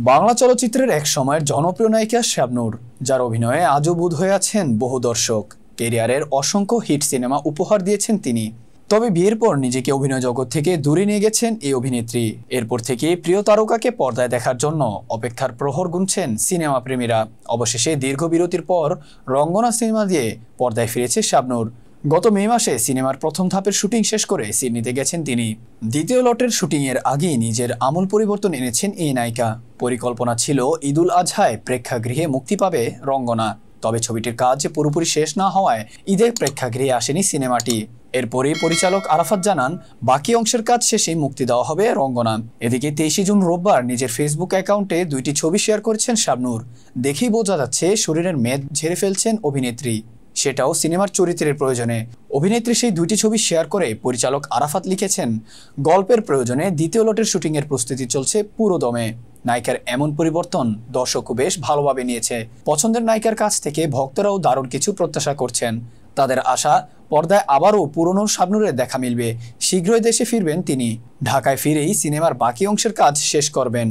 বাংলা চলচ্চিত্রের এক সময়ের জনপ্রিয় নায়িকা শাবনূর, যার অভিনয়ে আজও বুঁদ হয়ে আছেন বহু দর্শক। কেরিয়ারের অসংখ্য হিট সিনেমা উপহার দিয়েছেন তিনি। তবে বিয়ের পর নিজেকে অভিনয় জগৎ থেকে দূরে নিয়ে গেছেন এই অভিনেত্রী। এরপর থেকে প্রিয় তারকাকে পর্দায় দেখার জন্য অপেক্ষার প্রহর গুনছেন সিনেমা প্রেমীরা। অবশেষে দীর্ঘ বিরতির পর রঙ্গনা সিনেমা দিয়ে পর্দায় ফিরেছে শাবনূর। গত মে মাসে সিনেমার প্রথম ধাপের শুটিং শেষ করে সিডনিতে গেছেন তিনি। দ্বিতীয় লটের শুটিংয়ের আগেই নিজের আমূল পরিবর্তন এনেছেন এই নায়িকা। পরিকল্পনা ছিল ঈদুল আজহায় প্রেক্ষাগৃহে মুক্তি পাবে রঙ্গনা। তবে ছবিটির কাজ পুরোপুরি শেষ না হওয়ায় ঈদের প্রেক্ষাগৃহে আসেনি সিনেমাটি। এরপরই পরিচালক আরাফাত জানান, বাকি অংশের কাজ শেষে মুক্তি দেওয়া হবে রঙ্গনা। এদিকে 23 জুন রোববার নিজের ফেসবুক অ্যাকাউন্টে দুইটি ছবি শেয়ার করেছেন শাবনূর। দেখেই বোঝা যাচ্ছে শরীরের মেদ ঝেড়ে ফেলছেন অভিনেত্রী, সেটাও সিনেমার চরিত্রের প্রয়োজনে। অভিনেত্রী সেই দুইটি ছবি শেয়ার করে পরিচালক আরাফাত লিখেছেন, গল্পের প্রয়োজনে দ্বিতীয় লটের শুটিংয়ের প্রস্তুতি চলছে পুরো দমে। নায়িকার এমন পরিবর্তন দর্শকও বেশ ভালোভাবে নিয়েছে। পছন্দের নায়িকার কাছ থেকে ভক্তরাও দারুণ কিছু প্রত্যাশা করছেন। তাদের আশা, পর্দায় আবারও পুরনো শাবনূরের দেখা মিলবে। শীঘ্রই দেশে ফিরবেন তিনি। ঢাকায় ফিরেই সিনেমার বাকি অংশের কাজ শেষ করবেন।